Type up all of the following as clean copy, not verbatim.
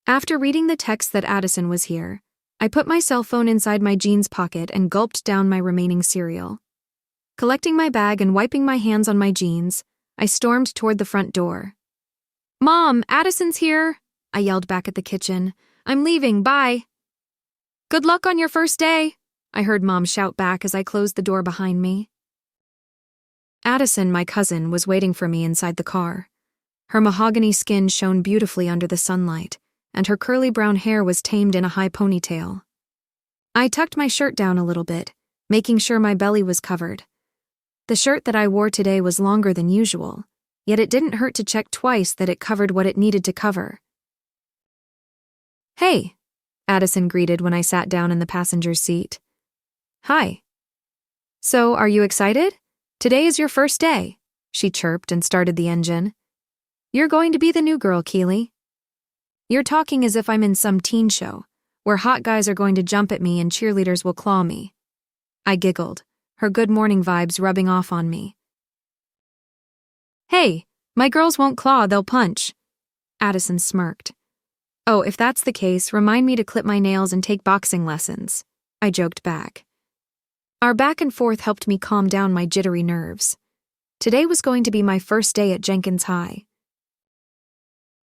After reading the text that Addison was here, I put my cell phone inside my jeans pocket and gulped down my remaining cereal. Collecting my bag and wiping my hands on my jeans, I stormed toward the front door. "Mom, Addison's here!" I yelled back at the kitchen. "I'm leaving, bye." "Good luck on your first day," I heard Mom shout back as I closed the door behind me. Addison, my cousin, was waiting for me inside the car. Her mahogany skin shone beautifully under the sunlight, and her curly brown hair was tamed in a high ponytail. I tucked my shirt down a little bit, making sure my belly was covered. The shirt that I wore today was longer than usual, yet it didn't hurt to check twice that it covered what it needed to cover. "Hey," Addison greeted when I sat down in the passenger's seat. "Hi." "So, are you excited? Today is your first day," she chirped and started the engine. "You're going to be the new girl, Keily." "You're talking as if I'm in some teen show, where hot guys are going to jump at me and cheerleaders will claw me." I giggled, her good morning vibes rubbing off on me. "Hey, my girls won't claw, they'll punch." Addison smirked. "Oh, if that's the case, remind me to clip my nails and take boxing lessons," I joked back. Our back and forth helped me calm down my jittery nerves. Today was going to be my first day at Jenkins High.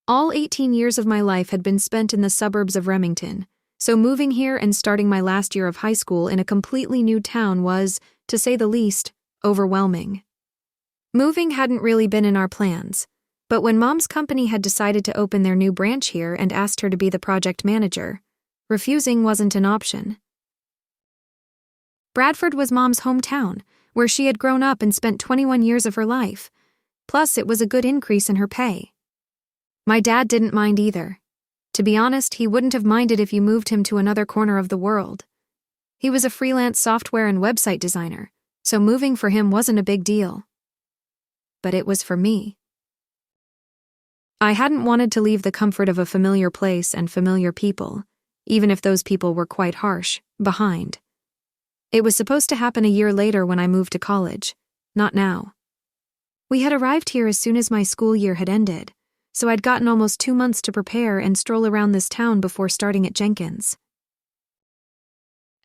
All 18 years of my life had been spent in the suburbs of Remington, so moving here and starting my last year of high school in a completely new town was, to say the least, overwhelming. Moving hadn't really been in our plans, but when Mom's company had decided to open their new branch here and asked her to be the project manager, refusing wasn't an option. Bradford was Mom's hometown, where she had grown up and spent 21 years of her life, plus it was a good increase in her pay. My dad didn't mind either. To be honest, he wouldn't have minded if you moved him to another corner of the world. He was a freelance software and website designer, so moving for him wasn't a big deal. But it was for me. I hadn't wanted to leave the comfort of a familiar place and familiar people, even if those people were quite harsh, behind. It was supposed to happen a year later when I moved to college, not now. We had arrived here as soon as my school year had ended, so I'd gotten almost 2 months to prepare and stroll around this town before starting at Jenkins.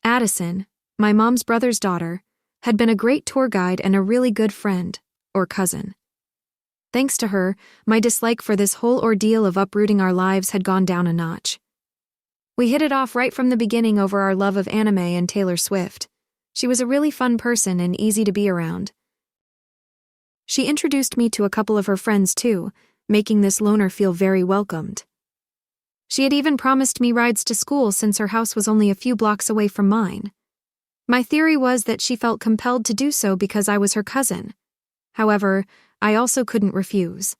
Addison, my mom's brother's daughter, had been a great tour guide and a really good friend, or cousin. Thanks to her, my dislike for this whole ordeal of uprooting our lives had gone down a notch. We hit it off right from the beginning over our love of anime and Taylor Swift. She was a really fun person and easy to be around. She introduced me to a couple of her friends too, making this loner feel very welcomed. She had even promised me rides to school since her house was only a few blocks away from mine. My theory was that she felt compelled to do so because I was her cousin. However, I also couldn't refuse.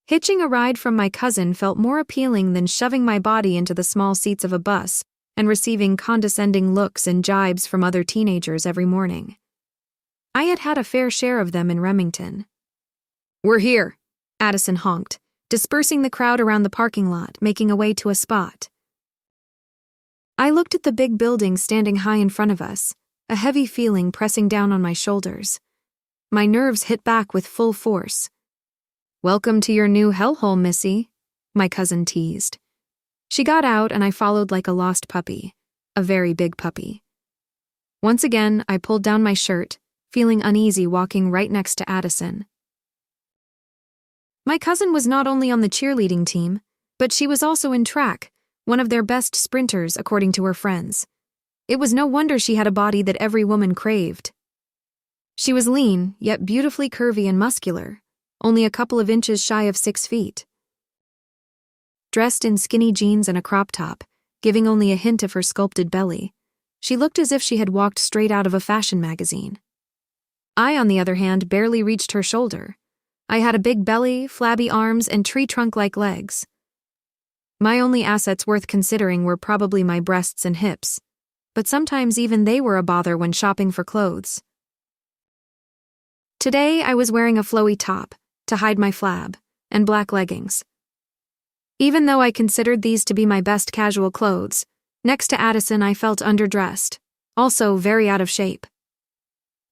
Hitching a ride from my cousin felt more appealing than shoving my body into the small seats of a bus and receiving condescending looks and jibes from other teenagers every morning. I had had a fair share of them in Remington. "We're here," Addison honked, dispersing the crowd around the parking lot, making a way to a spot. I looked at the big building standing high in front of us, a heavy feeling pressing down on my shoulders. My nerves hit back with full force. "Welcome to your new hellhole, Missy," my cousin teased. She got out and I followed like a lost puppy, a very big puppy. Once again, I pulled down my shirt, feeling uneasy walking right next to Addison. My cousin was not only on the cheerleading team, but she was also in track, one of their best sprinters according to her friends. It was no wonder she had a body that every woman craved. She was lean, yet beautifully curvy and muscular, only a couple of inches shy of 6 feet. Dressed in skinny jeans and a crop top, giving only a hint of her sculpted belly, she looked as if she had walked straight out of a fashion magazine. I, on the other hand, barely reached her shoulder. I had a big belly, flabby arms, and tree trunk-like legs. My only assets worth considering were probably my breasts and hips, but sometimes even they were a bother when shopping for clothes. Today, I was wearing a flowy top, to hide my flab, and black leggings. Even though I considered these to be my best casual clothes, next to Addison I felt underdressed, also very out of shape.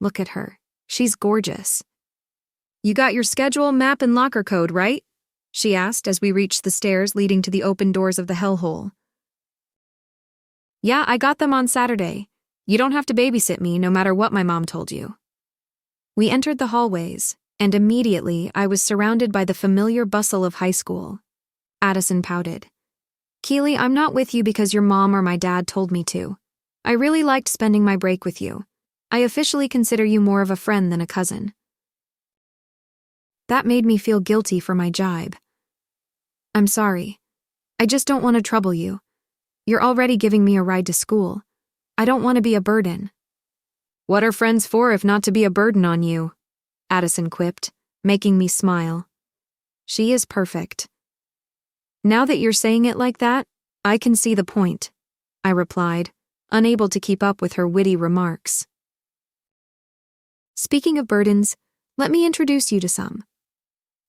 Look at her. She's gorgeous. "You got your schedule, map, and locker code, right?" she asked as we reached the stairs leading to the open doors of the hellhole. Yeah, I got them on Saturday. You don't have to babysit me no matter what my mom told you. We entered the hallways, and immediately I was surrounded by the familiar bustle of high school. Addison pouted. Keely, I'm not with you because your mom or my dad told me to. I really liked spending my break with you. I officially consider you more of a friend than a cousin. That made me feel guilty for my jibe. I'm sorry. I just don't want to trouble you. You're already giving me a ride to school. I don't want to be a burden. What are friends for if not to be a burden on you? Addison quipped, making me smile. She is perfect. Now that you're saying it like that, I can see the point, I replied, unable to keep up with her witty remarks. Speaking of burdens, let me introduce you to some.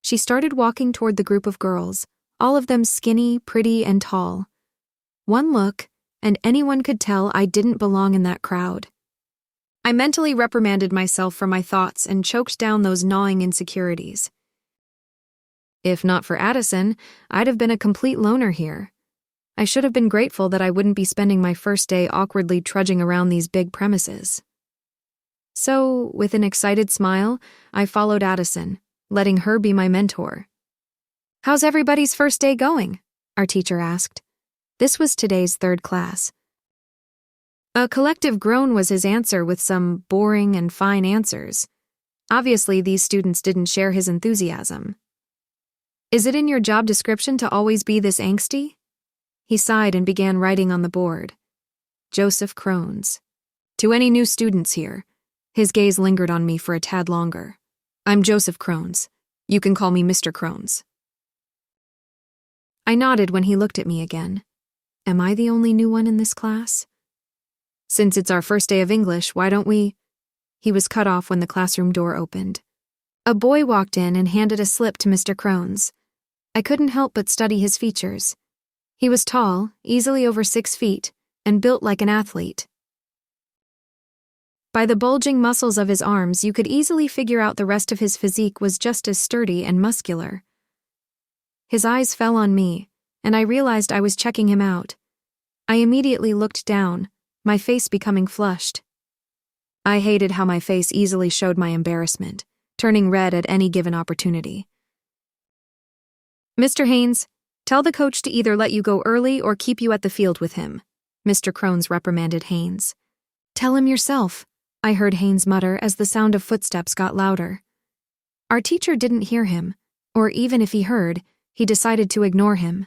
She started walking toward the group of girls, all of them skinny, pretty, and tall. One look, and anyone could tell I didn't belong in that crowd. I mentally reprimanded myself for my thoughts and choked down those gnawing insecurities. If not for Addison, I'd have been a complete loner here. I should have been grateful that I wouldn't be spending my first day awkwardly trudging around these big premises. So, with an excited smile, I followed Addison, letting her be my mentor. How's everybody's first day going? Our teacher asked. This was today's third class. A collective groan was his answer with some boring and fine answers. Obviously, these students didn't share his enthusiasm. Is it in your job description to always be this angsty? He sighed and began writing on the board. Joseph Crones. To any new students here. His gaze lingered on me for a tad longer. I'm Joseph Crones. You can call me Mr. Crones. I nodded when he looked at me again. Am I the only new one in this class? Since it's our first day of English, why don't we… He was cut off when the classroom door opened. A boy walked in and handed a slip to Mr. Crones. I couldn't help but study his features. He was tall, easily over 6 feet, and built like an athlete. By the bulging muscles of his arms, you could easily figure out the rest of his physique was just as sturdy and muscular. His eyes fell on me, and I realized I was checking him out. I immediately looked down, my face becoming flushed. I hated how my face easily showed my embarrassment, turning red at any given opportunity. Mr. Haynes, tell the coach to either let you go early or keep you at the field with him, Mr. Crones reprimanded Haynes. Tell him yourself, I heard Haynes mutter as the sound of footsteps got louder. Our teacher didn't hear him, or even if he heard, he decided to ignore him.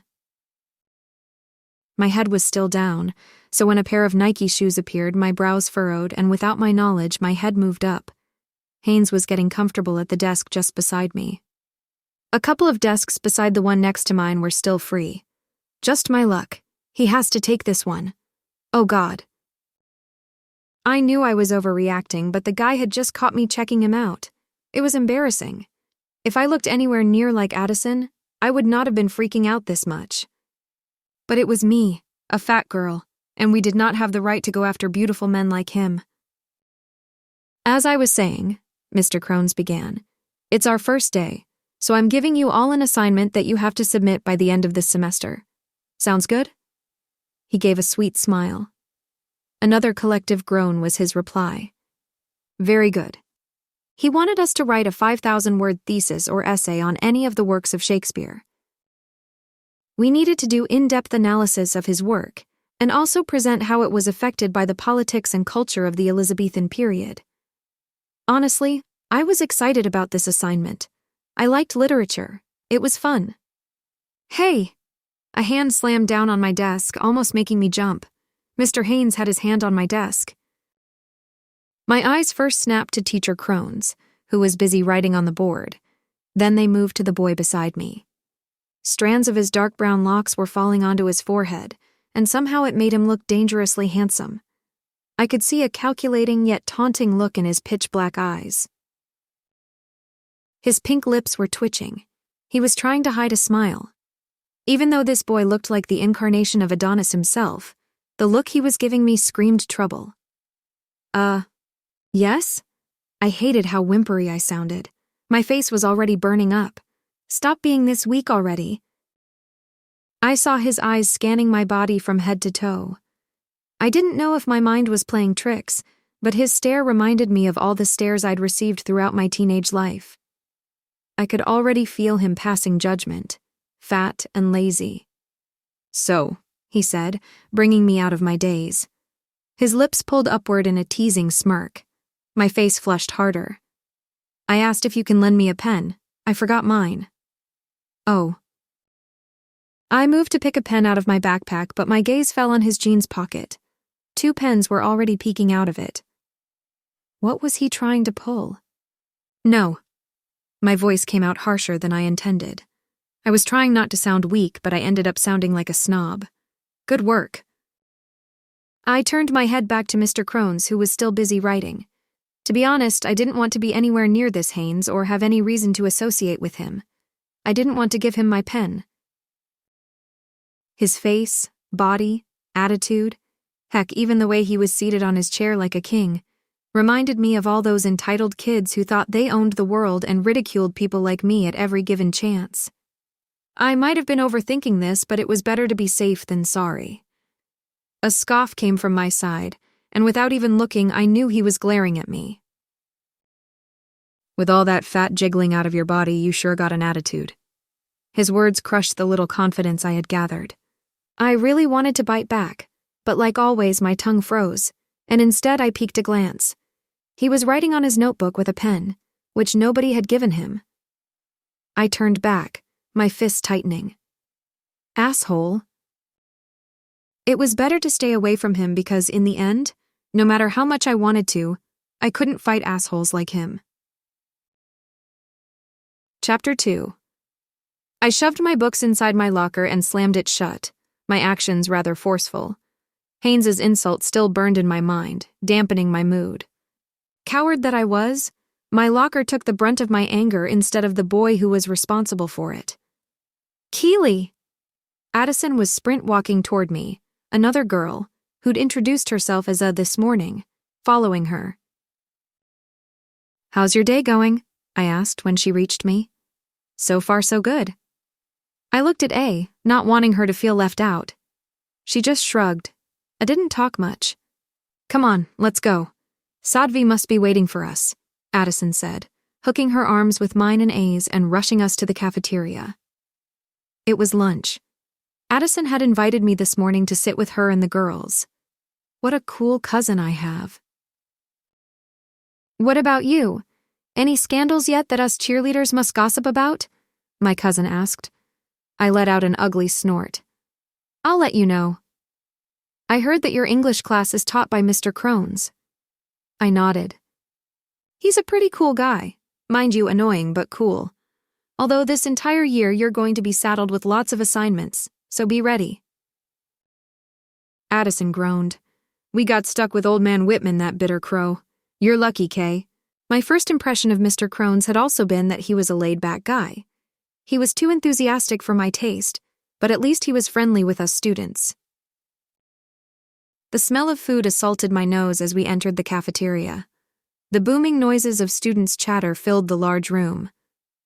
My head was still down, so when a pair of Nike shoes appeared, my brows furrowed, and without my knowledge, my head moved up. Haynes was getting comfortable at the desk just beside me. A couple of desks beside the one next to mine were still free. Just my luck. He has to take this one. Oh God. I knew I was overreacting, but the guy had just caught me checking him out. It was embarrassing. If I looked anywhere near like Addison, I would not have been freaking out this much. But it was me, a fat girl, and we did not have the right to go after beautiful men like him. As I was saying, Mr. Crones began, it's our first day, so I'm giving you all an assignment that you have to submit by the end of this semester. Sounds good? He gave a sweet smile. Another collective groan was his reply. Very good. He wanted us to write a 5,000-word thesis or essay on any of the works of Shakespeare. We needed to do in-depth analysis of his work, and also present how it was affected by the politics and culture of the Elizabethan period. Honestly, I was excited about this assignment. I liked literature. It was fun. Hey! A hand slammed down on my desk, almost making me jump. Mr. Haynes had his hand on my desk. My eyes first snapped to Teacher Crones, who was busy writing on the board. Then they moved to the boy beside me. Strands of his dark brown locks were falling onto his forehead, and somehow it made him look dangerously handsome. I could see a calculating yet taunting look in his pitch-black eyes. His pink lips were twitching. He was trying to hide a smile. Even though this boy looked like the incarnation of Adonis himself, the look he was giving me screamed trouble. Yes? I hated how whimpery I sounded. My face was already burning up. Stop being this weak already. I saw his eyes scanning my body from head to toe. I didn't know if my mind was playing tricks, but his stare reminded me of all the stares I'd received throughout my teenage life. I could already feel him passing judgment, fat and lazy. "So," he said, bringing me out of my daze. His lips pulled upward in a teasing smirk. My face flushed harder. "I asked if you can lend me a pen. I forgot mine." "Oh." I moved to pick a pen out of my backpack, but my gaze fell on his jeans pocket. 2 pens were already peeking out of it. What was he trying to pull? "No." My voice came out harsher than I intended. I was trying not to sound weak, but I ended up sounding like a snob. "Good work." I turned my head back to Mr. Crones, who was still busy writing. To be honest, I didn't want to be anywhere near this Haynes or have any reason to associate with him. I didn't want to give him my pen. His face, body, attitude, heck, even the way he was seated on his chair like a king, reminded me of all those entitled kids who thought they owned the world and ridiculed people like me at every given chance. I might have been overthinking this, but it was better to be safe than sorry. A scoff came from my side, and without even looking, I knew he was glaring at me. "With all that fat jiggling out of your body, you sure got an attitude." His words crushed the little confidence I had gathered. I really wanted to bite back, but like always, my tongue froze, and instead I peeked a glance. He was writing on his notebook with a pen, which nobody had given him. I turned back, my fist tightening. Asshole. It was better to stay away from him because, in the end, no matter how much I wanted to, I couldn't fight assholes like him. Chapter 2. I shoved my books inside my locker and slammed it shut, my actions rather forceful. Haynes's insult still burned in my mind, dampening my mood. Coward that I was, my locker took the brunt of my anger instead of the boy who was responsible for it. "Keely!" Addison was sprint-walking toward me, another girl, who'd introduced herself as a this morning, following her. "How's your day going?" I asked when she reached me. "So far so good." I looked at A, not wanting her to feel left out. She just shrugged. I didn't talk much. "Come on, let's go. Sadhvi must be waiting for us," Addison said, hooking her arms with mine and A's and rushing us to the cafeteria. It was lunch. Addison had invited me this morning to sit with her and the girls. What a cool cousin I have. "What about you? Any scandals yet that us cheerleaders must gossip about?" my cousin asked. I let out an ugly snort. "I'll let you know. I heard that your English class is taught by Mr. Crones." I nodded. "He's a pretty cool guy. Mind you, annoying but cool. Although this entire year you're going to be saddled with lots of assignments, so be ready." Addison groaned. "We got stuck with old man Whitman, that bitter crow. You're lucky, Kay." My first impression of Mr. Crones had also been that he was a laid-back guy. He was too enthusiastic for my taste, but at least he was friendly with us students. The smell of food assaulted my nose as we entered the cafeteria. The booming noises of students' chatter filled the large room.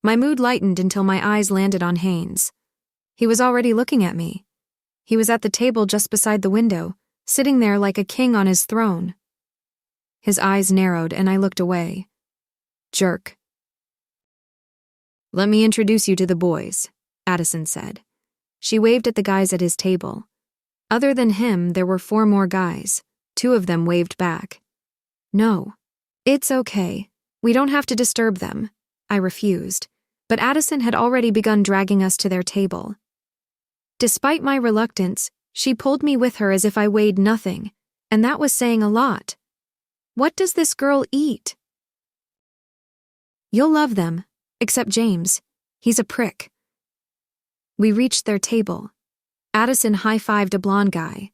My mood lightened until my eyes landed on Haynes. He was already looking at me. He was at the table just beside the window, sitting there like a king on his throne. His eyes narrowed and I looked away. Jerk. "Let me introduce you to the boys," Addison said. She waved at the guys at his table. Other than him, there were 4 more guys. 2 of them waved back. "No. It's okay. We don't have to disturb them." I refused, but Addison had already begun dragging us to their table. Despite my reluctance, she pulled me with her as if I weighed nothing, and that was saying a lot. What does this girl eat? "You'll love them, except James. He's a prick." We reached their table. Addison high-fived a blonde guy.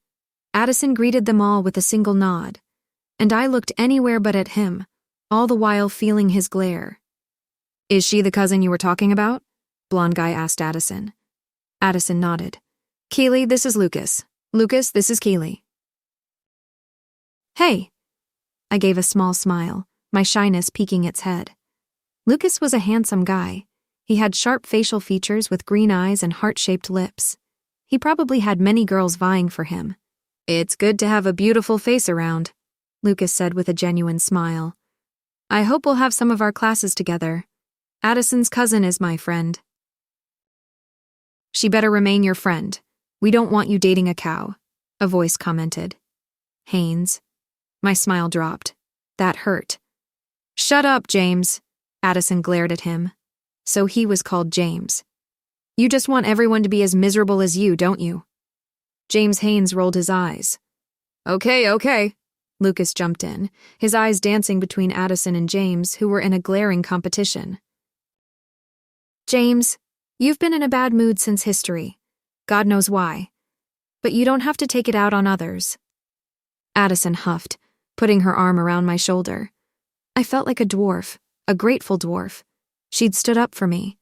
Addison greeted them all with a single nod, and I looked anywhere but at him, all the while feeling his glare. "Is she the cousin you were talking about?" blonde guy asked Addison. Addison nodded. "Keely, this is Lucas. Lucas, this is Keely." "Hey." I gave a small smile, my shyness peeking its head. Lucas was a handsome guy. He had sharp facial features with green eyes and heart-shaped lips. He probably had many girls vying for him. "It's good to have a beautiful face around," Lucas said with a genuine smile. "I hope we'll have some of our classes together. Addison's cousin is my friend." "She better remain your friend. We don't want you dating a cow," a voice commented. "Haynes." My smile dropped. That hurt. "Shut up, James," Addison glared at him. So he was called James. "You just want everyone to be as miserable as you, don't you?" James Haynes rolled his eyes. Okay. Lucas jumped in, his eyes dancing between Addison and James, who were in a glaring competition. "James, you've been in a bad mood since history. God knows why. But you don't have to take it out on others." Addison huffed, putting her arm around my shoulder. I felt like a dwarf, a grateful dwarf. She'd stood up for me.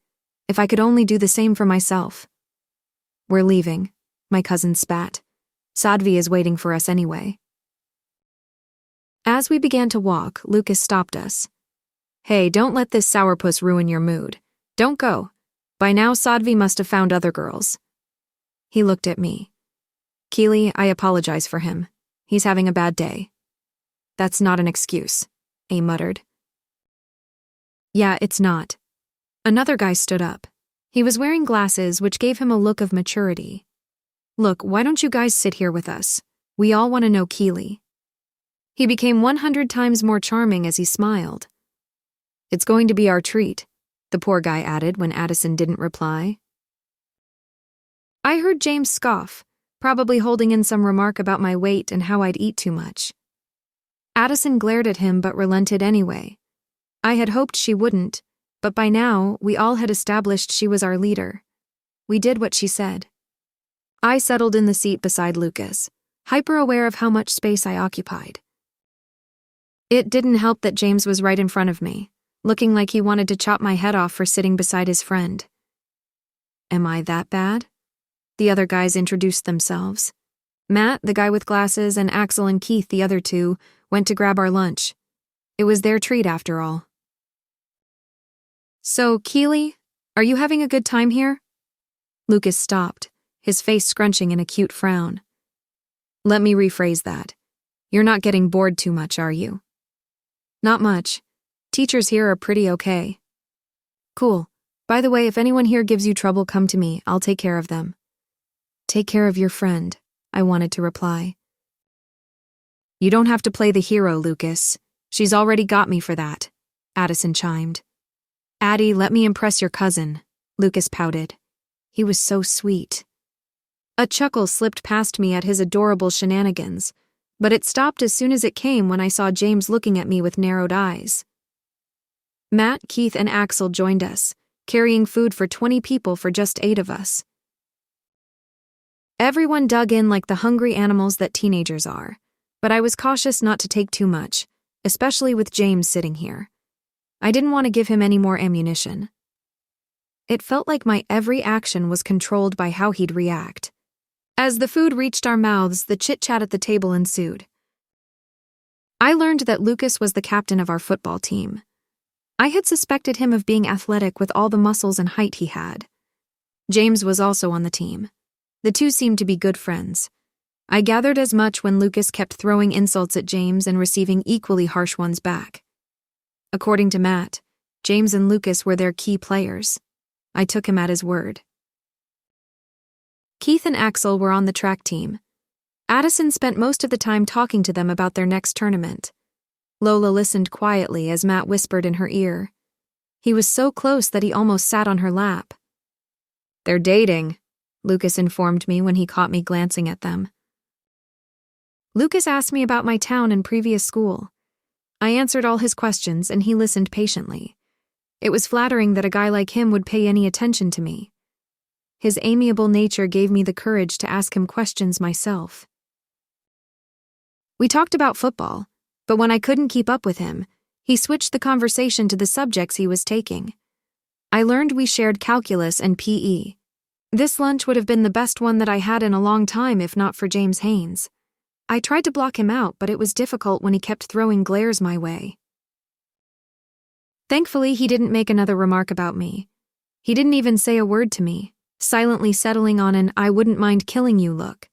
If I could only do the same for myself. "We're leaving," my cousin spat. "Sadvi is waiting for us anyway." As we began to walk, Lucas stopped us. "Hey, don't let this sourpuss ruin your mood. Don't go. By now Sadvi must have found other girls." He looked at me. "Keely, I apologize for him. He's having a bad day." "That's not an excuse," A muttered. "Yeah, it's not." Another guy stood up. He was wearing glasses, which gave him a look of maturity. "Look, why don't you guys sit here with us? We all want to know Keely." He became 100 times more charming as he smiled. "It's going to be our treat," the poor guy added when Addison didn't reply. I heard James scoff, probably holding in some remark about my weight and how I'd eat too much. Addison glared at him but relented anyway. I had hoped she wouldn't, but by now we all had established she was our leader. We did what she said. I settled in the seat beside Lucas, hyper-aware of how much space I occupied. It didn't help that James was right in front of me, looking like he wanted to chop my head off for sitting beside his friend. Am I that bad? The other guys introduced themselves. Matt, the guy with glasses, and Axel and Keith, the other two, went to grab our lunch. It was their treat after all. "So, Keely, are you having a good time here?" Lucas stopped, his face scrunching in a cute frown. "Let me rephrase that. You're not getting bored too much, are you?" "Not much. Teachers here are pretty okay." "Cool. By the way, if anyone here gives you trouble, come to me. I'll take care of them." "Take care of your friend," I wanted to reply. "You don't have to play the hero, Lucas. She's already got me for that," Addison chimed. "Addie, let me impress your cousin," Lucas pouted. He was so sweet. A chuckle slipped past me at his adorable shenanigans, but it stopped as soon as it came when I saw James looking at me with narrowed eyes. Matt, Keith, and Axel joined us, carrying food for 20 people for just 8 of us. Everyone dug in like the hungry animals that teenagers are, but I was cautious not to take too much, especially with James sitting here. I didn't want to give him any more ammunition. It felt like my every action was controlled by how he'd react. As the food reached our mouths, the chit-chat at the table ensued. I learned that Lucas was the captain of our football team. I had suspected him of being athletic with all the muscles and height he had. James was also on the team. The two seemed to be good friends. I gathered as much when Lucas kept throwing insults at James and receiving equally harsh ones back. According to Matt, James and Lucas were their key players. I took him at his word. Keith and Axel were on the track team. Addison spent most of the time talking to them about their next tournament. Lola listened quietly as Matt whispered in her ear. He was so close that he almost sat on her lap. "They're dating," Lucas informed me when he caught me glancing at them. Lucas asked me about my town and previous school. I answered all his questions and he listened patiently. It was flattering that a guy like him would pay any attention to me. His amiable nature gave me the courage to ask him questions myself. We talked about football, but when I couldn't keep up with him, he switched the conversation to the subjects he was taking. I learned we shared calculus and PE. This lunch would have been the best one that I had in a long time if not for James Haynes. I tried to block him out, but it was difficult when he kept throwing glares my way. Thankfully, he didn't make another remark about me. He didn't even say a word to me, silently settling on an "I wouldn't mind killing you" look.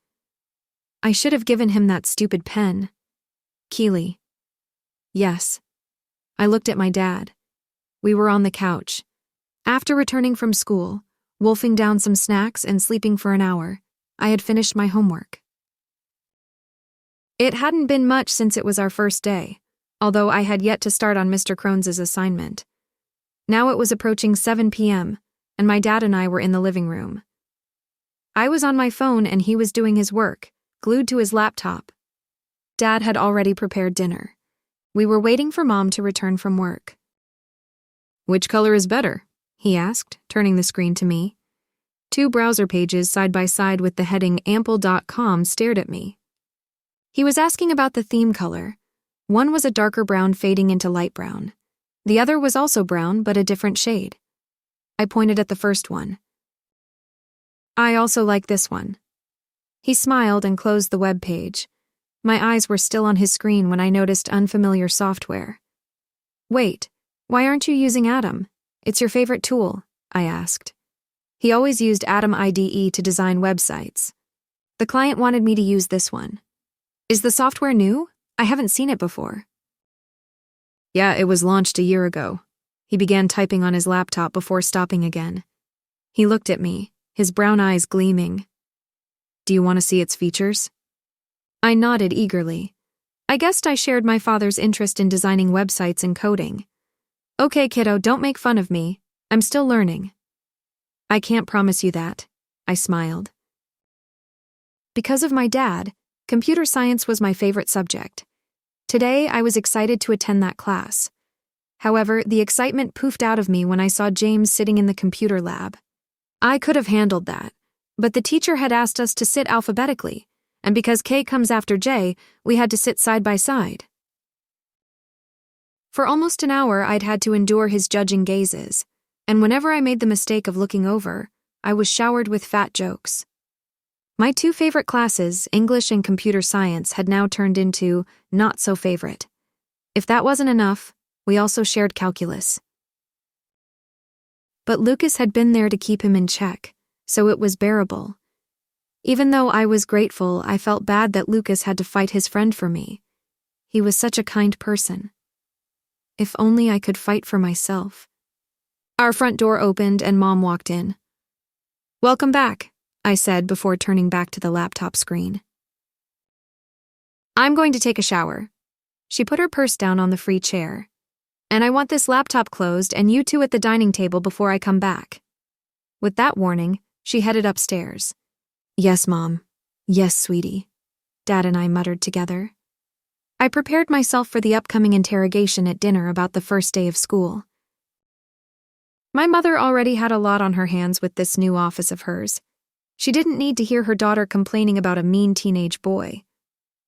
I should have given him that stupid pen. Keely. Yes. I looked at my dad. We were on the couch. After returning from school, wolfing down some snacks and sleeping for an hour, I had finished my homework. It hadn't been much since it was our first day, although I had yet to start on Mr. Crohn's assignment. Now it was approaching 7 p.m., and my dad and I were in the living room. I was on my phone and he was doing his work, glued to his laptop. Dad had already prepared dinner. We were waiting for Mom to return from work. "Which color is better?" he asked, turning the screen to me. 2 browser pages side by side with the heading ample.com stared at me. He was asking about the theme color. One was a darker brown fading into light brown. The other was also brown, but a different shade. I pointed at the first one. "I also like this one." He smiled and closed the web page. My eyes were still on his screen when I noticed unfamiliar software. "Wait, why aren't you using Atom? It's your favorite tool," I asked. He always used Atom IDE to design websites. The client wanted me to use this one. "Is the software new? I haven't seen it before." "Yeah, it was launched a year ago." He began typing on his laptop before stopping again. He looked at me, his brown eyes gleaming. "Do you want to see its features?" I nodded eagerly. I guessed I shared my father's interest in designing websites and coding. "Okay, kiddo, don't make fun of me. I'm still learning." "I can't promise you that," I smiled. Because of my dad, computer science was my favorite subject. Today, I was excited to attend that class. However, the excitement poofed out of me when I saw James sitting in the computer lab. I could have handled that, but the teacher had asked us to sit alphabetically, and because K comes after J, we had to sit side by side. For almost an hour, I'd had to endure his judging gazes, and whenever I made the mistake of looking over, I was showered with fat jokes. My 2 favorite classes, English and computer science, had now turned into not so favorite. If that wasn't enough, we also shared calculus. But Lucas had been there to keep him in check, so it was bearable. Even though I was grateful, I felt bad that Lucas had to fight his friend for me. He was such a kind person. If only I could fight for myself. Our front door opened and Mom walked in. "Welcome back," I said before turning back to the laptop screen. "I'm going to take a shower." She put her purse down on the free chair. "And I want this laptop closed and you 2 at the dining table before I come back." With that warning, she headed upstairs. "Yes, Mom. Yes, sweetie," Dad and I muttered together. I prepared myself for the upcoming interrogation at dinner about the first day of school. My mother already had a lot on her hands with this new office of hers. She didn't need to hear her daughter complaining about a mean teenage boy.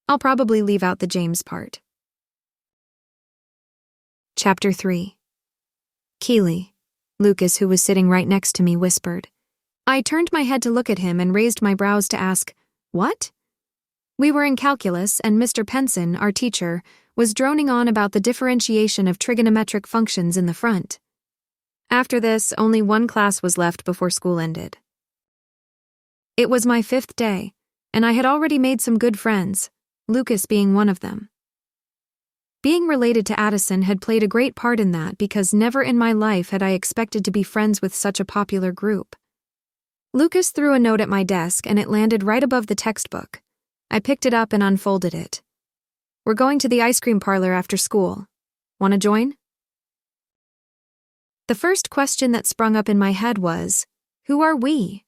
I'll probably leave out the James part. Chapter 3. Keely, Lucas, who was sitting right next to me, whispered. I turned my head to look at him and raised my brows to ask, "What?" We were in calculus, and Mr. Penson, our teacher, was droning on about the differentiation of trigonometric functions in the front. After this, only one class was left before school ended. It was my 5th day, and I had already made some good friends, Lucas being one of them. Being related to Addison had played a great part in that because never in my life had I expected to be friends with such a popular group. Lucas threw a note at my desk and it landed right above the textbook. I picked it up and unfolded it. "We're going to the ice cream parlor after school. Want to join?" The first question that sprung up in my head was, who are we?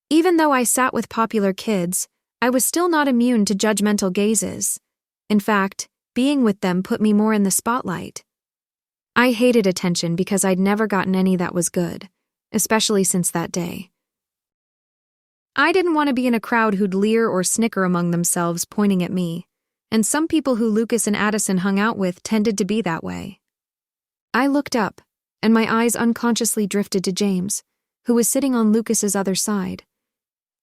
Even though I sat with popular kids, I was still not immune to judgmental gazes. In fact, being with them put me more in the spotlight. I hated attention because I'd never gotten any that was good, especially since that day. I didn't want to be in a crowd who'd leer or snicker among themselves pointing at me, and some people who Lucas and Addison hung out with tended to be that way. I looked up, and my eyes unconsciously drifted to James, who was sitting on Lucas's other side.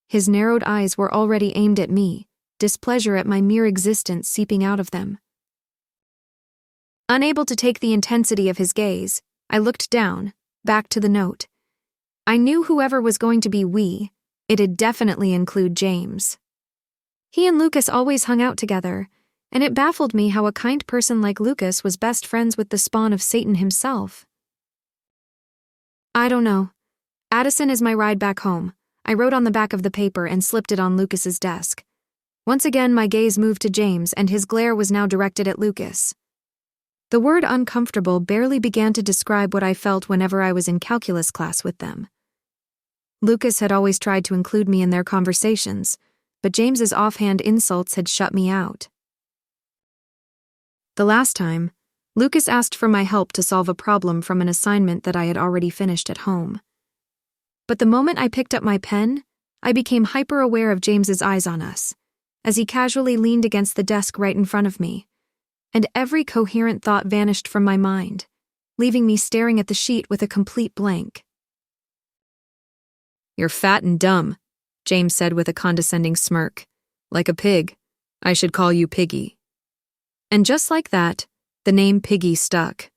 His narrowed eyes were already aimed at me, displeasure at my mere existence seeping out of them. Unable to take the intensity of his gaze, I looked down, back to the note, I knew whoever was going to be we, it'd definitely include James. He and Lucas always hung out together, and it baffled me how a kind person like Lucas was best friends with the spawn of Satan himself. I don't know. Addison is my ride back home. I wrote on the back of the paper and slipped it on Lucas's desk. Once again, my gaze moved to James, and his glare was now directed at Lucas. The word uncomfortable barely began to describe what I felt whenever I was in calculus class with them. Lucas had always tried to include me in their conversations, but James's offhand insults had shut me out. The last time, Lucas asked for my help to solve a problem from an assignment that I had already finished at home. But the moment I picked up my pen, I became hyper-aware of James's eyes on us, as he casually leaned against the desk right in front of me, and every coherent thought vanished from my mind, leaving me staring at the sheet with a complete blank. "You're fat and dumb," James said with a condescending smirk. "Like a pig. I should call you Piggy." And just like that, the name Piggy stuck.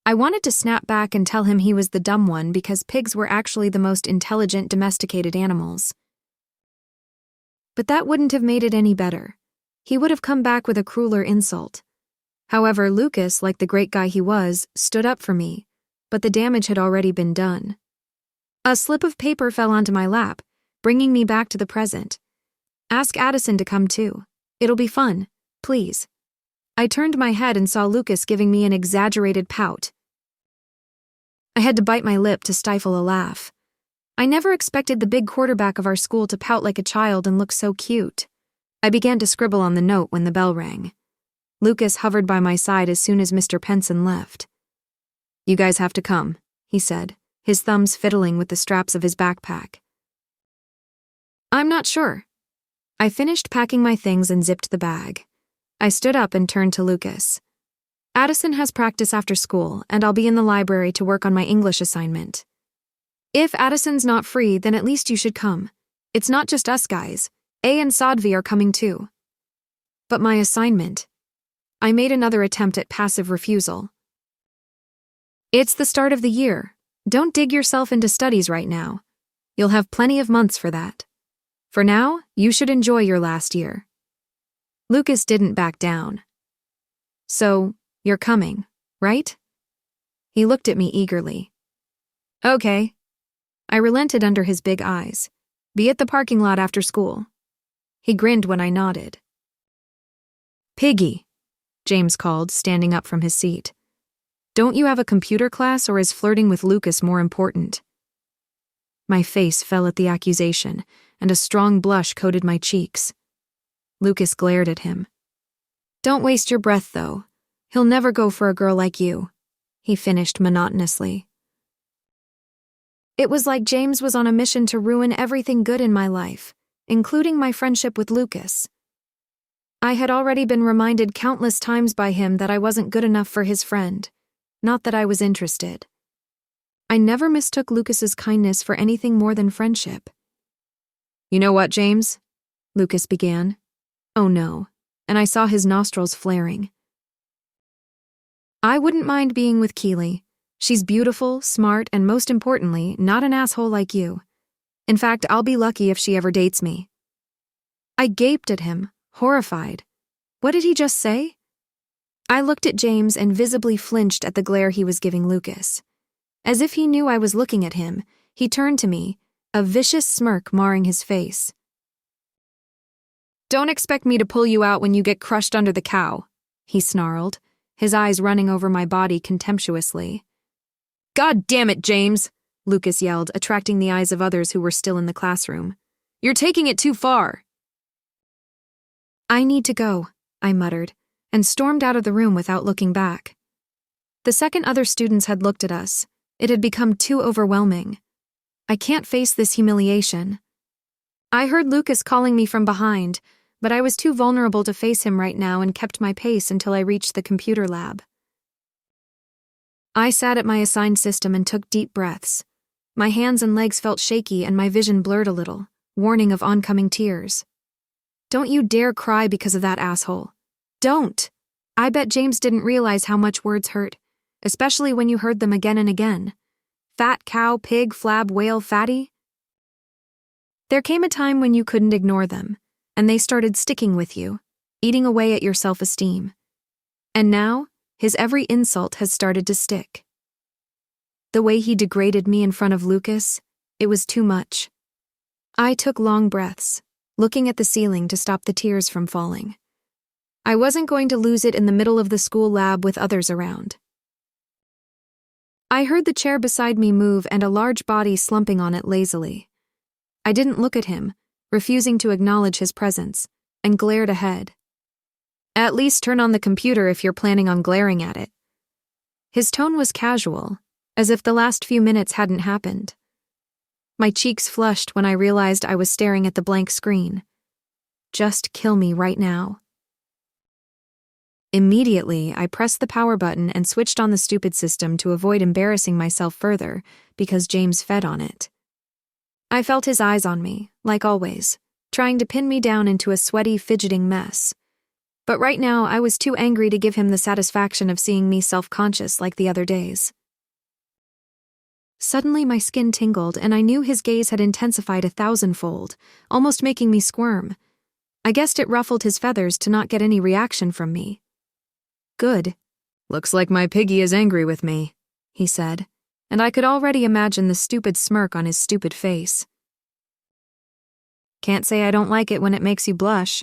I wanted to snap back and tell him he was the dumb one because pigs were actually the most intelligent domesticated animals. But that wouldn't have made it any better. He would have come back with a crueler insult. However, Lucas, like the great guy he was, stood up for me, but the damage had already been done. A slip of paper fell onto my lap, bringing me back to the present. "Ask Addison to come too. It'll be fun, please." I turned my head and saw Lucas giving me an exaggerated pout. I had to bite my lip to stifle a laugh. I never expected the big quarterback of our school to pout like a child and look so cute. I began to scribble on the note when the bell rang. Lucas hovered by my side as soon as Mr. Penson left. "You guys have to come," he said, his thumbs fiddling with the straps of his backpack. "I'm not sure." I finished packing my things and zipped the bag. I stood up and turned to Lucas. "Addison has practice after school, and I'll be in the library to work on my English assignment. If Addison's not free, then at least you should come. It's not just us guys. A and Sadvi are coming too." "But my assignment." I made another attempt at passive refusal. "It's the start of the year. Don't dig yourself into studies right now. You'll have plenty of months for that. For now, you should enjoy your last year." Lucas didn't back down. "So, you're coming, right?" He looked at me eagerly. "Okay." I relented under his big eyes. "Be at the parking lot after school." He grinned when I nodded. "Piggy," James called, standing up from his seat. "Don't you have a computer class, or is flirting with Lucas more important?" My face fell at the accusation, and a strong blush coated my cheeks. Lucas glared at him. "Don't waste your breath, though. He'll never go for a girl like you," he finished monotonously. It was like James was on a mission to ruin everything good in my life, including my friendship with Lucas. I had already been reminded countless times by him that I wasn't good enough for his friend, not that I was interested. I never mistook Lucas's kindness for anything more than friendship. "You know what, James?" Lucas began. Oh no, and I saw his nostrils flaring. "I wouldn't mind being with Keily. She's beautiful, smart, and most importantly, not an asshole like you. In fact, I'll be lucky if she ever dates me." I gaped at him, horrified. What did he just say? I looked at James and visibly flinched at the glare he was giving Lucas. As if he knew I was looking at him, he turned to me, a vicious smirk marring his face. "Don't expect me to pull you out when you get crushed under the cow," he snarled, his eyes running over my body contemptuously. "God damn it, James," Lucas yelled, attracting the eyes of others who were still in the classroom. "You're taking it too far." "I need to go," I muttered, and stormed out of the room without looking back. The second other students had looked at us, it had become too overwhelming. I can't face this humiliation. I heard Lucas calling me from behind, but I was too vulnerable to face him right now and kept my pace until I reached the computer lab. I sat at my assigned system and took deep breaths. My hands and legs felt shaky and my vision blurred a little, warning of oncoming tears. "Don't you dare cry because of that asshole. Don't!" I bet James didn't realize how much words hurt, especially when you heard them again and again. Fat cow, pig, flab, whale, fatty? There came a time when you couldn't ignore them, and they started sticking with you, eating away at your self-esteem. And now, his every insult has started to stick. The way he degraded me in front of Lucas, it was too much. I took long breaths, looking at the ceiling to stop the tears from falling. I wasn't going to lose it in the middle of the school lab with others around. I heard the chair beside me move and a large body slumping on it lazily. I didn't look at him, refusing to acknowledge his presence, and glared ahead. At least turn on the computer if you're planning on glaring at it. His tone was casual, as if the last few minutes hadn't happened. My cheeks flushed when I realized I was staring at the blank screen. Just kill me right now. Immediately, I pressed the power button and switched on the stupid system to avoid embarrassing myself further because James fed on it. I felt his eyes on me, like always, trying to pin me down into a sweaty, fidgeting mess. But right now, I was too angry to give him the satisfaction of seeing me self-conscious like the other days. Suddenly, my skin tingled, and I knew his gaze had intensified 1,000-fold, almost making me squirm. I guessed it ruffled his feathers to not get any reaction from me. Good. Looks like my piggy is angry with me, he said, and I could already imagine the stupid smirk on his stupid face. Can't say I don't like it when it makes you blush.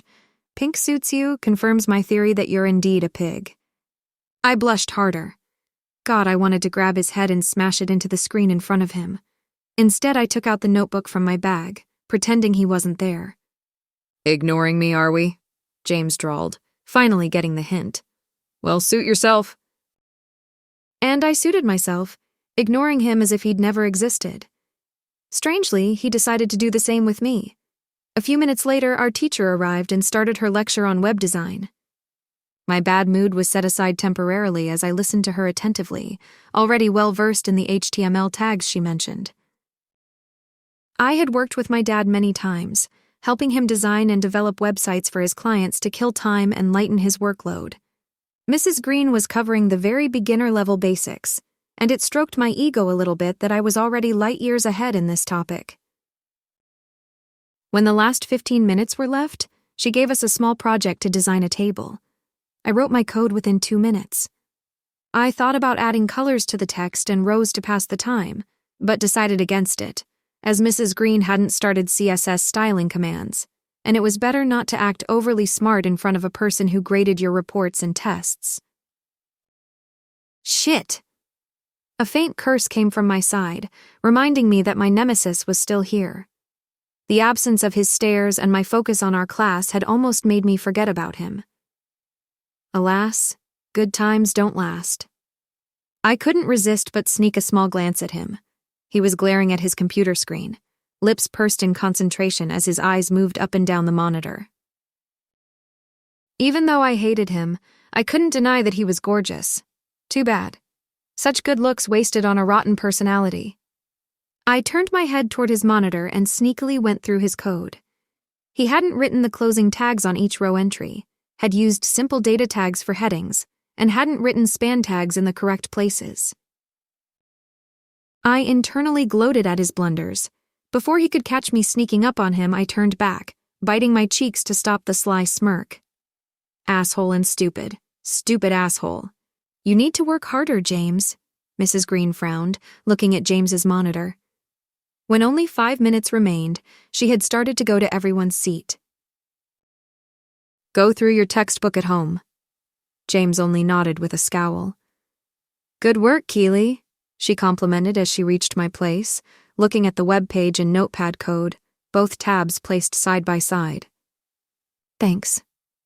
Pink suits you, confirms my theory that you're indeed a pig. I blushed harder. God, I wanted to grab his head and smash it into the screen in front of him. Instead, I took out the notebook from my bag, pretending he wasn't there. Ignoring me, are we? James drawled, finally getting the hint. Well, suit yourself. And I suited myself, ignoring him as if he'd never existed. Strangely, he decided to do the same with me. A few minutes later, our teacher arrived and started her lecture on web design. My bad mood was set aside temporarily as I listened to her attentively, already well-versed in the HTML tags she mentioned. I had worked with my dad many times, helping him design and develop websites for his clients to kill time and lighten his workload. Mrs. Green was covering the very beginner-level basics, and it stroked my ego a little bit that I was already light years ahead in this topic. When the last 15 minutes were left, she gave us a small project to design a table. I wrote my code within 2 minutes. I thought about adding colors to the text and rows to pass the time, but decided against it, as Mrs. Green hadn't started CSS styling commands, and it was better not to act overly smart in front of a person who graded your reports and tests. Shit! A faint curse came from my side, reminding me that my nemesis was still here. The absence of his stares and my focus on our class had almost made me forget about him. Alas, good times don't last. I couldn't resist but sneak a small glance at him. He was glaring at his computer screen, lips pursed in concentration as his eyes moved up and down the monitor. Even though I hated him, I couldn't deny that he was gorgeous. Too bad. Such good looks wasted on a rotten personality. I turned my head toward his monitor and sneakily went through his code. He hadn't written the closing tags on each row entry, had used simple data tags for headings, and hadn't written span tags in the correct places. I internally gloated at his blunders. Before he could catch me sneaking up on him, I turned back, biting my cheeks to stop the sly smirk. Asshole and stupid. Stupid asshole. You need to work harder, James, Mrs. Green frowned, looking at James's monitor. When only 5 minutes remained, she had started to go to everyone's seat. Go through your textbook at home. James only nodded with a scowl. Good work, Keily, she complimented as she reached my place, looking at the web page and notepad code, both tabs placed side by side. Thanks,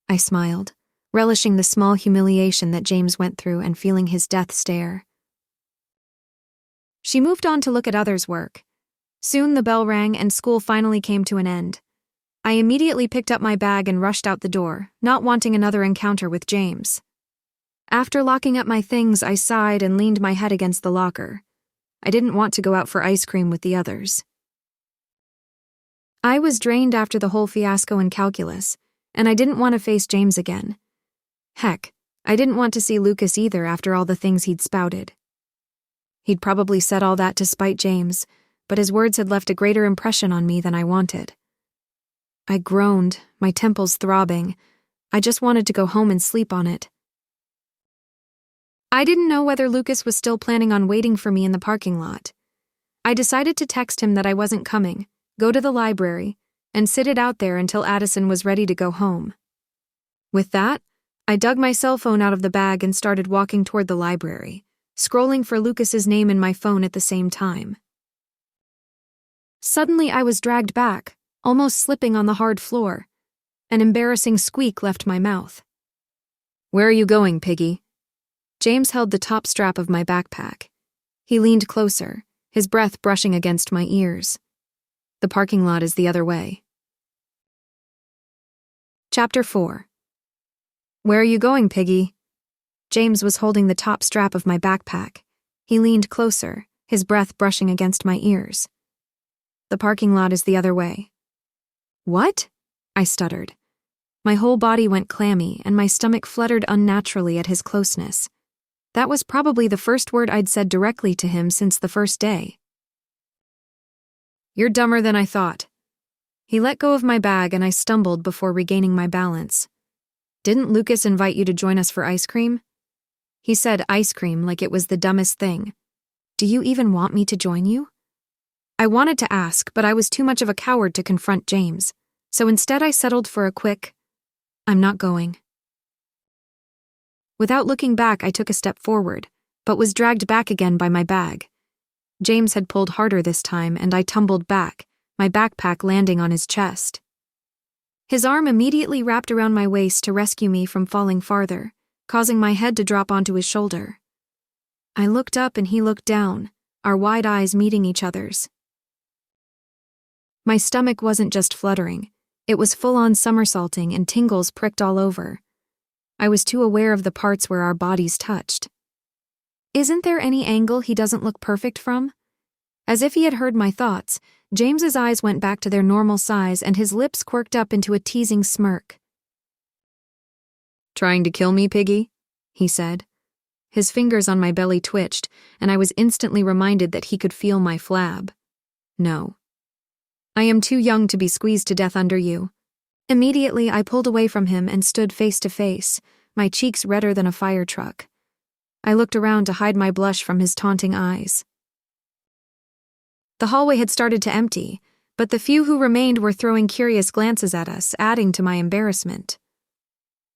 I smiled, relishing the small humiliation that James went through and feeling his death stare. She moved on to look at others' work. Soon the bell rang and school finally came to an end. I immediately picked up my bag and rushed out the door, not wanting another encounter with James. After locking up my things, I sighed and leaned my head against the locker. I didn't want to go out for ice cream with the others. I was drained after the whole fiasco in calculus, and I didn't want to face James again. Heck, I didn't want to see Lucas either after all the things he'd spouted. He'd probably said all that to spite James, but his words had left a greater impression on me than I wanted. I groaned, my temples throbbing. I just wanted to go home and sleep on it. I didn't know whether Lucas was still planning on waiting for me in the parking lot. I decided to text him that I wasn't coming, go to the library, and sit it out there until Addison was ready to go home. With that, I dug my cell phone out of the bag and started walking toward the library, scrolling for Lucas's name in my phone at the same time. Suddenly I was dragged back, almost slipping on the hard floor. An embarrassing squeak left my mouth. "Where are you going, Piggy?" James held the top strap of my backpack. He leaned closer, his breath brushing against my ears. "The parking lot is the other way." Chapter 4. "Where are you going, Piggy?" James was holding the top strap of my backpack. He leaned closer, his breath brushing against my ears. "The parking lot is the other way." "What?" I stuttered. My whole body went clammy, and my stomach fluttered unnaturally at his closeness. That was probably the first word I'd said directly to him since the first day. "You're dumber than I thought." He let go of my bag and I stumbled before regaining my balance. "Didn't Lucas invite you to join us for ice cream?" He said ice cream like it was the dumbest thing. "Do you even want me to join you?" I wanted to ask, but I was too much of a coward to confront James, so instead I settled for a quick, "I'm not going." Without looking back, I took a step forward, but was dragged back again by my bag. James had pulled harder this time, and I tumbled back, my backpack landing on his chest. His arm immediately wrapped around my waist to rescue me from falling farther, causing my head to drop onto his shoulder. I looked up and he looked down, our wide eyes meeting each other's. My stomach wasn't just fluttering, it was full-on somersaulting and tingles pricked all over. I was too aware of the parts where our bodies touched. Isn't there any angle he doesn't look perfect from? As if he had heard my thoughts, James's eyes went back to their normal size and his lips quirked up into a teasing smirk. "Trying to kill me, Piggy?" he said. His fingers on my belly twitched, and I was instantly reminded that he could feel my flab. "No. I am too young to be squeezed to death under you." Immediately, I pulled away from him and stood face to face, my cheeks redder than a fire truck. I looked around to hide my blush from his taunting eyes. The hallway had started to empty, but the few who remained were throwing curious glances at us, adding to my embarrassment.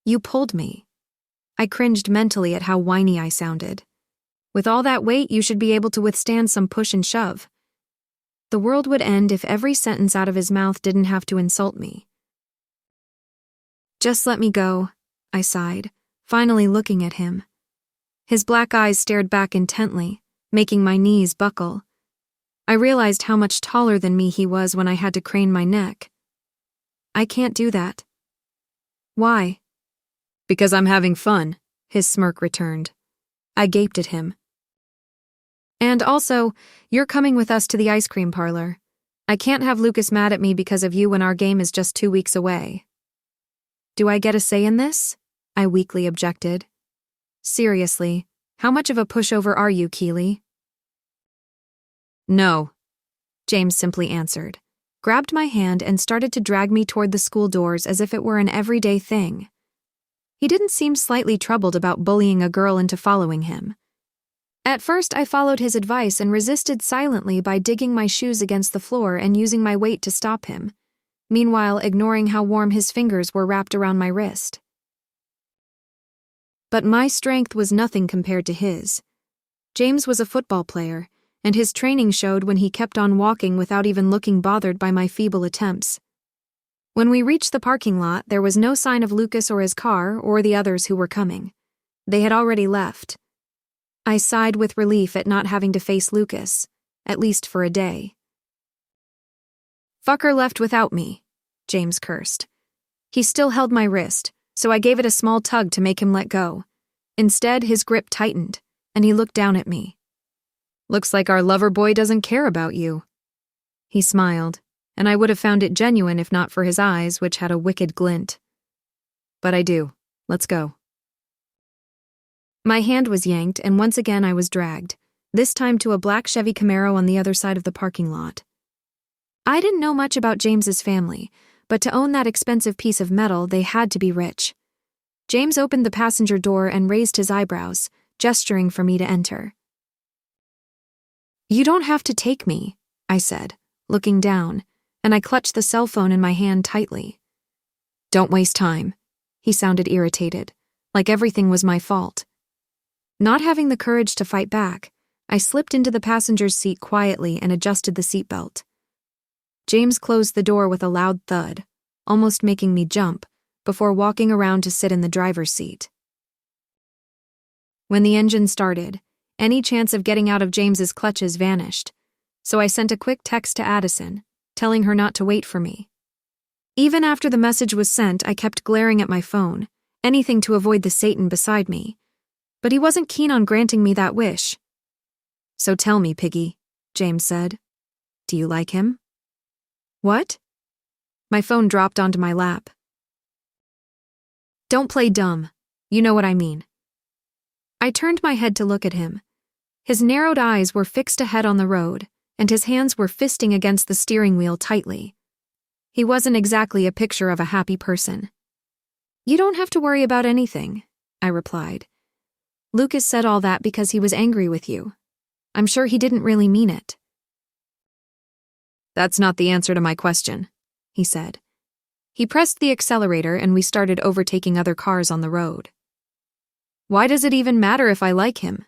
"You pulled me." I cringed mentally at how whiny I sounded. With all that weight, you should be able to withstand some push and shove. The world would end if every sentence out of his mouth didn't have to insult me. "Just let me go," I sighed, finally looking at him. His black eyes stared back intently, making my knees buckle. I realized how much taller than me he was when I had to crane my neck. "I can't do that." "Why?" "Because I'm having fun," his smirk returned. I gaped at him. "And also, you're coming with us to the ice cream parlor. I can't have Lucas mad at me because of you when our game is just 2 weeks away." "Do I get a say in this?" I weakly objected. "Seriously, how much of a pushover are you, Keily?" "No," James simply answered, grabbed my hand and started to drag me toward the school doors as if it were an everyday thing. He didn't seem slightly troubled about bullying a girl into following him. At first, I followed his advice and resisted silently by digging my shoes against the floor and using my weight to stop him, meanwhile ignoring how warm his fingers were wrapped around my wrist. But my strength was nothing compared to his. James was a football player, and his training showed when he kept on walking without even looking bothered by my feeble attempts. When we reached the parking lot, there was no sign of Lucas or his car or the others who were coming. They had already left. I sighed with relief at not having to face Lucas, at least for a day. "Fucker left without me," James cursed. He still held my wrist, so I gave it a small tug to make him let go. Instead, his grip tightened, and he looked down at me. "Looks like our lover boy doesn't care about you." He smiled, and I would have found it genuine if not for his eyes, which had a wicked glint. "But I do. Let's go." My hand was yanked, and once again I was dragged, this time to a black Chevy Camaro on the other side of the parking lot. I didn't know much about James's family, but to own that expensive piece of metal, they had to be rich. James opened the passenger door and raised his eyebrows, gesturing for me to enter. "You don't have to take me," I said, looking down, and I clutched the cell phone in my hand tightly. "Don't waste time." He sounded irritated, like everything was my fault. Not having the courage to fight back, I slipped into the passenger's seat quietly and adjusted the seatbelt. James closed the door with a loud thud, almost making me jump, before walking around to sit in the driver's seat. When the engine started, any chance of getting out of James's clutches vanished, so I sent a quick text to Addison, telling her not to wait for me. Even after the message was sent, I kept glaring at my phone, anything to avoid the Satan beside me, but he wasn't keen on granting me that wish. "So tell me, Piggy," James said. "Do you like him?" "What?" My phone dropped onto my lap. "Don't play dumb. You know what I mean." I turned my head to look at him. His narrowed eyes were fixed ahead on the road, and his hands were fisting against the steering wheel tightly. He wasn't exactly a picture of a happy person. "You don't have to worry about anything," I replied. "Lucas said all that because he was angry with you. I'm sure he didn't really mean it." "That's not the answer to my question," he said. He pressed the accelerator and we started overtaking other cars on the road. "Why does it even matter if I like him?"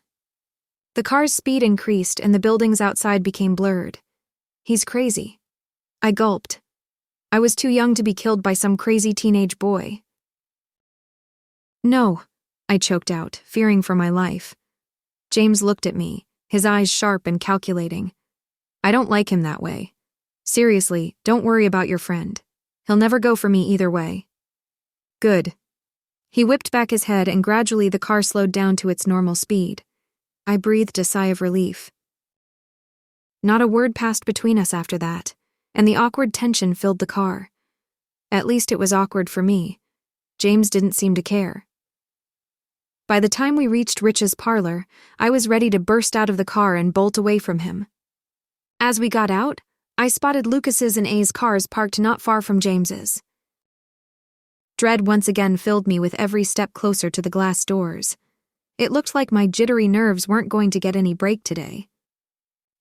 The car's speed increased and the buildings outside became blurred. "He's crazy." I gulped. I was too young to be killed by some crazy teenage boy. "No," I choked out, fearing for my life. James looked at me, his eyes sharp and calculating. "I don't like him that way. Seriously, don't worry about your friend. He'll never go for me either way." "Good." He whipped back his head and gradually the car slowed down to its normal speed. I breathed a sigh of relief. Not a word passed between us after that, and the awkward tension filled the car. At least it was awkward for me. James didn't seem to care. By the time we reached Rich's parlor, I was ready to burst out of the car and bolt away from him. As we got out, I spotted Lucas's and A's cars parked not far from James's. Dread once again filled me with every step closer to the glass doors. It looked like my jittery nerves weren't going to get any break today.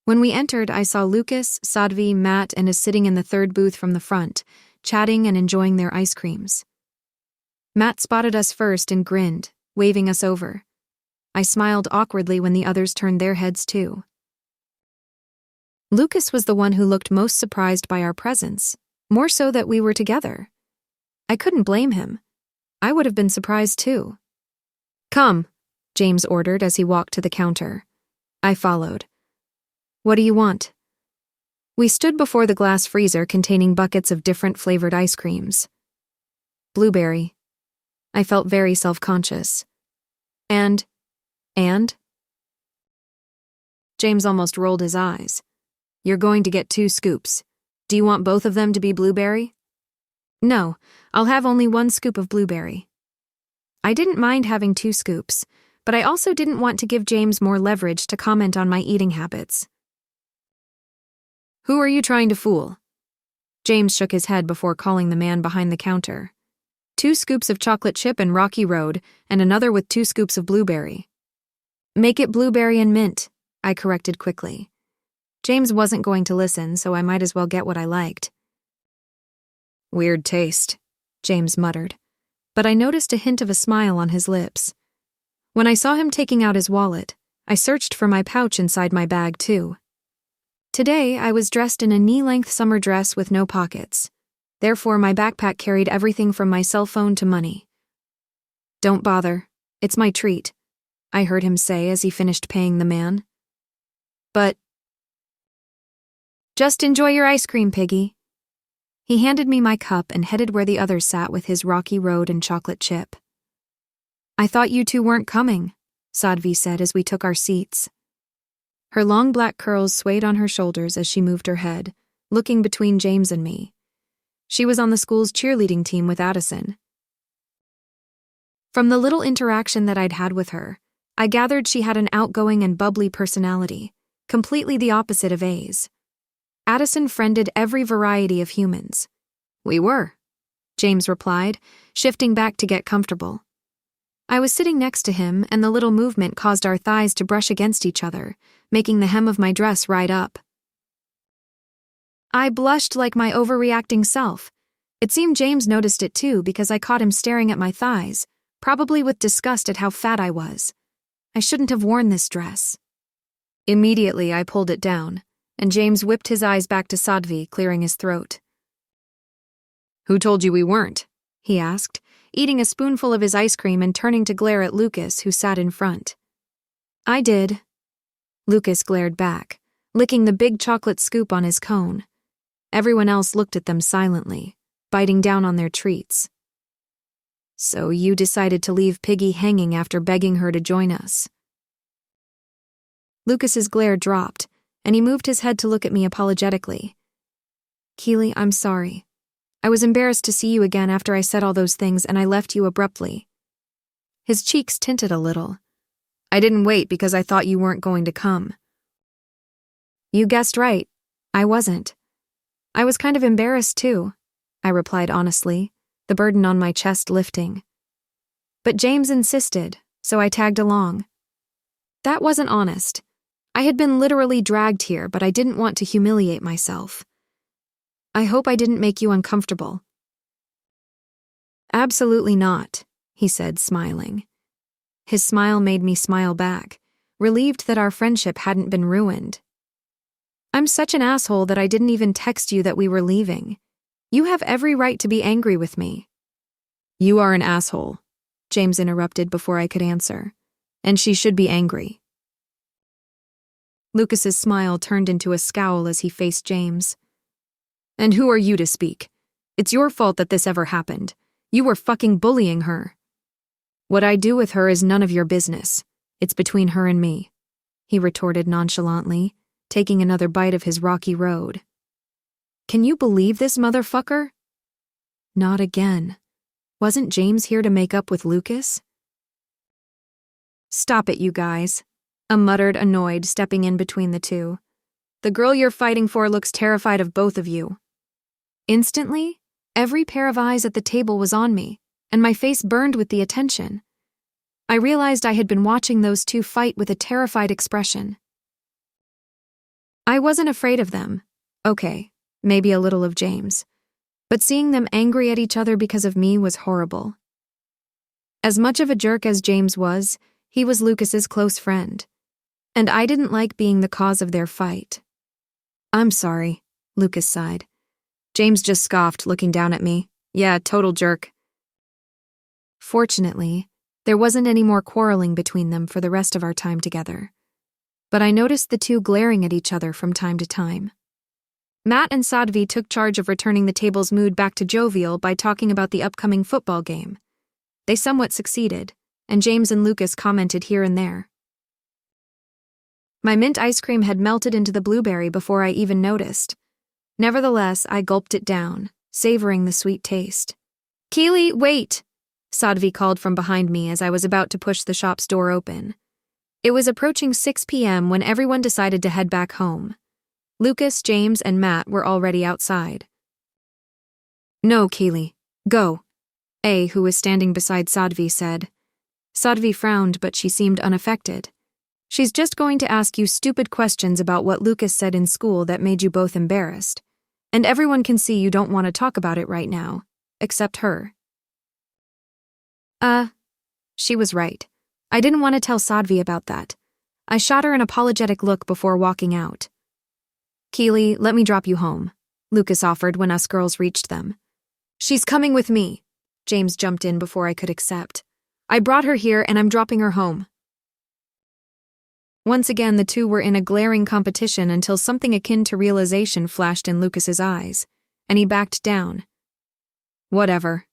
When we entered, I saw Lucas, Sadvi, Matt, and is sitting in the third booth from the front, chatting and enjoying their ice creams. Matt spotted us first and grinned, waving us over. I smiled awkwardly when the others turned their heads too. Lucas was the one who looked most surprised by our presence, more so that we were together. I couldn't blame him. I would have been surprised too. "Come," James ordered as he walked to the counter. I followed. "What do you want?" We stood before the glass freezer containing buckets of different flavored ice creams. "Blueberry." I felt very self-conscious. And? James almost rolled his eyes. "You're going to get 2 scoops. Do you want both of them to be blueberry?" "No, I'll have only 1 scoop of blueberry." I didn't mind having 2 scoops, but I also didn't want to give James more leverage to comment on my eating habits. "Who are you trying to fool?" James shook his head before calling the man behind the counter. 2 scoops of chocolate chip and Rocky Road, and another with 2 scoops of blueberry. "Make it blueberry and mint," I corrected quickly. James wasn't going to listen, so I might as well get what I liked. "Weird taste," James muttered, but I noticed a hint of a smile on his lips. When I saw him taking out his wallet, I searched for my pouch inside my bag too. Today, I was dressed in a knee-length summer dress with no pockets. Therefore, my backpack carried everything from my cell phone to money. "Don't bother. It's my treat," I heard him say as he finished paying the man. "But..." "Just enjoy your ice cream, Piggy." He handed me my cup and headed where the others sat with his Rocky Road and chocolate chip. "I thought you two weren't coming," Sadvi said as we took our seats. Her long black curls swayed on her shoulders as she moved her head, looking between James and me. She was on the school's cheerleading team with Addison. From the little interaction that I'd had with her, I gathered she had an outgoing and bubbly personality, completely the opposite of A's. Addison friended every variety of humans. We were, James replied, shifting back to get comfortable. I was sitting next to him, and the little movement caused our thighs to brush against each other, making the hem of my dress ride up. I blushed like my overreacting self. It seemed James noticed it too because I caught him staring at my thighs, probably with disgust at how fat I was. I shouldn't have worn this dress. Immediately, I pulled it down, and James whipped his eyes back to Sadhvi, clearing his throat. Who told you we weren't? He asked, eating a spoonful of his ice cream and turning to glare at Lucas, who sat in front. I did. Lucas glared back, licking the big chocolate scoop on his cone. Everyone else looked at them silently, biting down on their treats. So you decided to leave Piggy hanging after begging her to join us. Lucas's glare dropped, and he moved his head to look at me apologetically. Keely, I'm sorry. I was embarrassed to see you again after I said all those things, and I left you abruptly. His cheeks tinted a little. I didn't wait because I thought you weren't going to come. You guessed right. I wasn't. I was kind of embarrassed too, I replied honestly, the burden on my chest lifting. But James insisted, so I tagged along. That wasn't honest. I had been literally dragged here, but I didn't want to humiliate myself. I hope I didn't make you uncomfortable. Absolutely not, he said, smiling. His smile made me smile back, relieved that our friendship hadn't been ruined. I'm such an asshole that I didn't even text you that we were leaving. You have every right to be angry with me. You are an asshole, James interrupted before I could answer, and she should be angry. Lucas's smile turned into a scowl as he faced James. And who are you to speak? It's your fault that this ever happened. You were fucking bullying her. What I do with her is none of your business. It's between her and me, he retorted nonchalantly, taking another bite of his rocky road. Can you believe this motherfucker? Not again. Wasn't James here to make up with Lucas? Stop it, you guys, I muttered, annoyed, stepping in between the two. The girl you're fighting for looks terrified of both of you. Instantly, every pair of eyes at the table was on me, and my face burned with the attention. I realized I had been watching those two fight with a terrified expression. I wasn't afraid of them. Okay, maybe a little of James. But seeing them angry at each other because of me was horrible. As much of a jerk as James was, he was Lucas's close friend. And I didn't like being the cause of their fight. I'm sorry, Lucas sighed. James just scoffed, looking down at me. Yeah, total jerk. Fortunately, there wasn't any more quarreling between them for the rest of our time together. But I noticed the two glaring at each other from time to time. Matt and Sadhvi took charge of returning the table's mood back to jovial by talking about the upcoming football game. They somewhat succeeded, and James and Lucas commented here and there. My mint ice cream had melted into the blueberry before I even noticed. Nevertheless, I gulped it down, savoring the sweet taste. Keely, wait! Sadhvi called from behind me as I was about to push the shop's door open. It was approaching 6 p.m. when everyone decided to head back home. Lucas, James, and Matt were already outside. No, Keely. Go. A, who was standing beside Sadhvi, said. Sadhvi frowned, but she seemed unaffected. She's just going to ask you stupid questions about what Lucas said in school that made you both embarrassed. And everyone can see you don't want to talk about it right now, except her. She was right. I didn't want to tell Sadhvi about that. I shot her an apologetic look before walking out. Keely, let me drop you home, Lucas offered when us girls reached them. She's coming with me, James jumped in before I could accept. I brought her here and I'm dropping her home. Once again, the two were in a glaring competition until something akin to realization flashed in Lucas's eyes, and he backed down. Whatever,